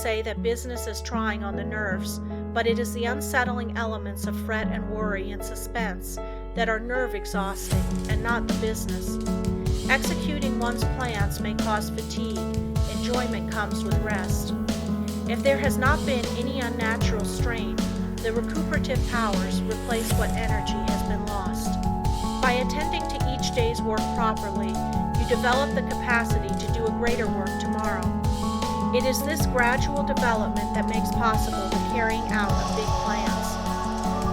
say that business is trying on the nerves, but it is the unsettling elements of fret and worry and suspense that are nerve exhausting, and not the business. Executing one's plans may cause fatigue. Enjoyment comes with rest. If there has not been any unnatural strain, the recuperative powers replace what energy has been lost. By attending to each day's work properly, you develop the capacity to do a greater work tomorrow. It is this gradual development that makes possible the carrying out of big plans.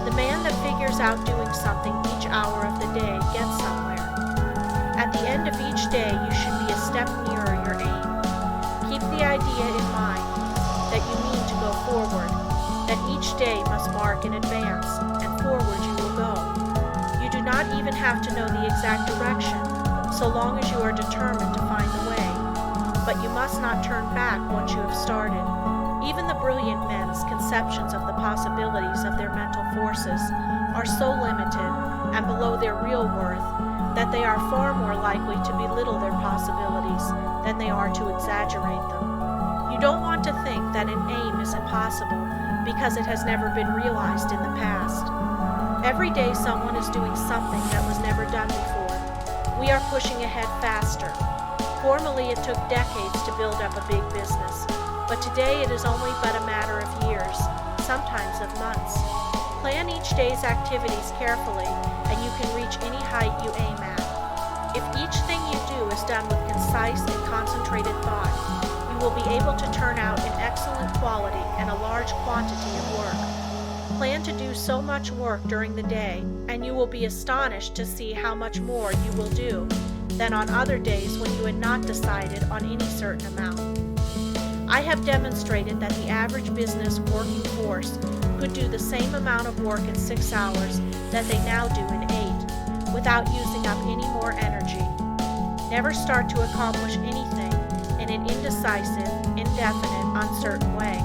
The man that figures out doing something each hour of the day gets somewhere. At the end of each day, you should be a step nearer your aim. Keep the idea in mind that you mean to go forward, that each day must mark in advance, and forward you will go. You do not even have to know the exact direction, so long as you are determined to find the way. But you must not turn back once you have started. Even the brilliant men's conceptions of the possibilities of their mental forces are so limited and below their real worth that they are far more likely to belittle their possibilities than they are to exaggerate them. You don't want to think that an aim is impossible because it has never been realized in the past. Every day someone is doing something that was never done before. We are pushing ahead faster. Formerly, it took decades to build up a big business, but today it is only but a matter of years, sometimes of months. Plan each day's activities carefully, and you can reach any height you aim at. If each thing you do is done with concise and concentrated thought, you will be able to turn out an excellent quality and a large quantity of work. Plan to do so much work during the day, and you will be astonished to see how much more you will do than on other days when you had not decided on any certain amount. I have demonstrated that the average business working force could do the same amount of work in 6 hours that they now do in 8, without using up any more energy. Never start to accomplish anything in an indecisive, indefinite, uncertain way.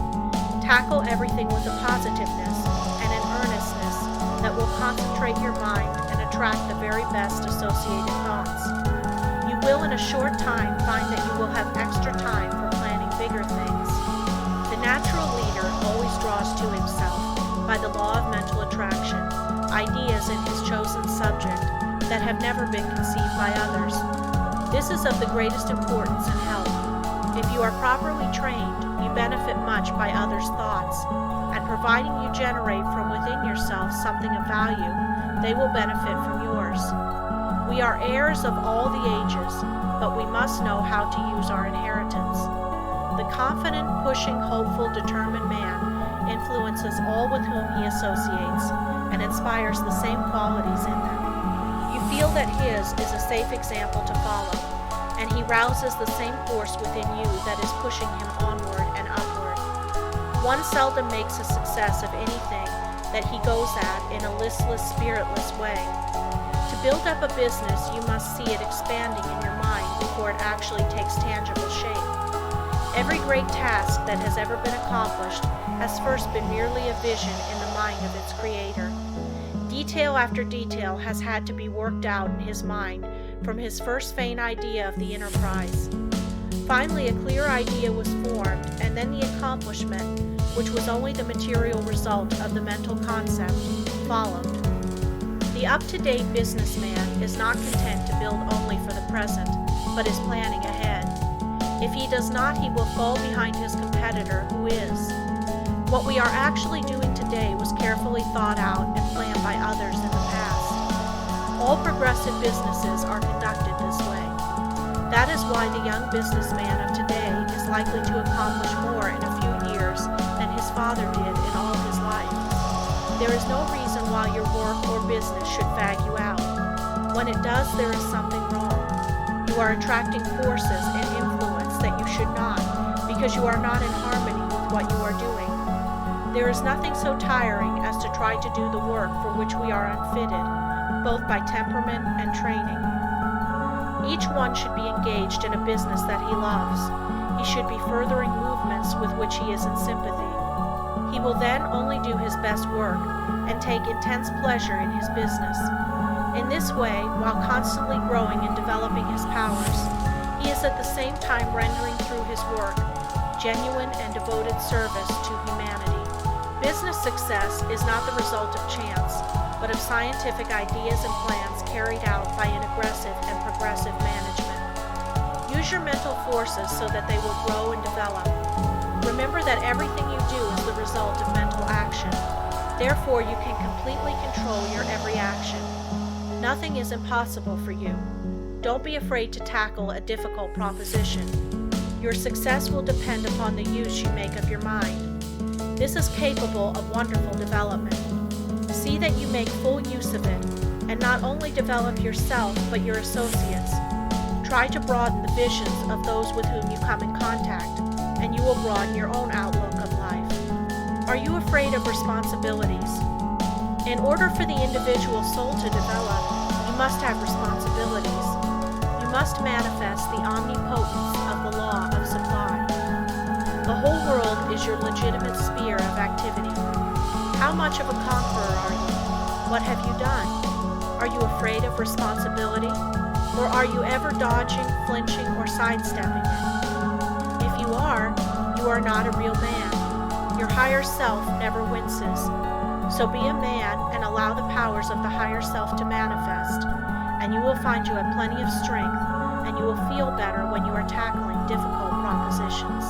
Tackle everything with a positiveness and an earnestness that will concentrate your mind and attract the very best associated thoughts. You will in a short time find that you will have extra time for planning bigger things. The natural leader always draws to himself, by the law of mental attraction, ideas in his chosen subject that have never been conceived by others. This is of the greatest importance and help. If you are properly trained, you benefit much by others' thoughts, and providing you generate from within yourself something of value, they will benefit from yours. We are heirs of all the ages, but we must know how to use our inheritance. The confident, pushing, hopeful, determined man influences all with whom he associates and inspires the same qualities in them. You feel that his is a safe example to follow, and he rouses the same force within you that is pushing him onward and upward. One seldom makes a success of anything that he goes at in a listless, spiritless way. To build up a business, you must see it expanding in your mind before it actually takes tangible shape. Every great task that has ever been accomplished has first been merely a vision in the mind of its creator. Detail after detail has had to be worked out in his mind from his first faint idea of the enterprise. Finally, a clear idea was formed, and then the accomplishment, which was only the material result of the mental concept, followed. The up-to-date businessman is not content to build only for the present, but is planning ahead. If he does not, he will fall behind his competitor, who is. What we are actually doing today was carefully thought out and planned by others in the past. All progressive businesses are conducted this way. That is why the young businessman of today is likely to accomplish more in a few years than his father did in all his life. There is no reason why your work or business should fag you out. When it does, there is something wrong. You are attracting forces and influence that you should not, because you are not in harmony with what you are doing. There is nothing so tiring as to try to do the work for which we are unfitted, both by temperament and training. Each one should be engaged in a business that he loves. He should be furthering movements with which he is in sympathy. He will then only do his best work and take intense pleasure in his business. In this way, while constantly growing and developing his powers, he is at the same time rendering through his work genuine and devoted service to humanity. Business success is not the result of chance, but of scientific ideas and plans carried out by an aggressive and progressive management. Use your mental forces so that they will grow and develop. Remember that everything you do is the result of mental action. Therefore, you can completely control your every action. Nothing is impossible for you. Don't be afraid to tackle a difficult proposition. Your success will depend upon the use you make of your mind. This is capable of wonderful development. See that you make full use of it, and not only develop yourself, but your associates. Try to broaden the visions of those with whom you come in contact, and you will broaden your own outlook of life. Are you afraid of responsibilities? In order for the individual soul to develop, you must have responsibilities. You must manifest the omnipotence of the law of supply. The whole world is your legitimate sphere of activity. How much of a conqueror are you? What have you done? Are you afraid of responsibility? Or are you ever dodging, flinching, or sidestepping it? If you are not a real man. Your higher self never winces. So be a man and allow the powers of the higher self to manifest, and you will find you have plenty of strength, and you will feel better when you are tackling difficult propositions.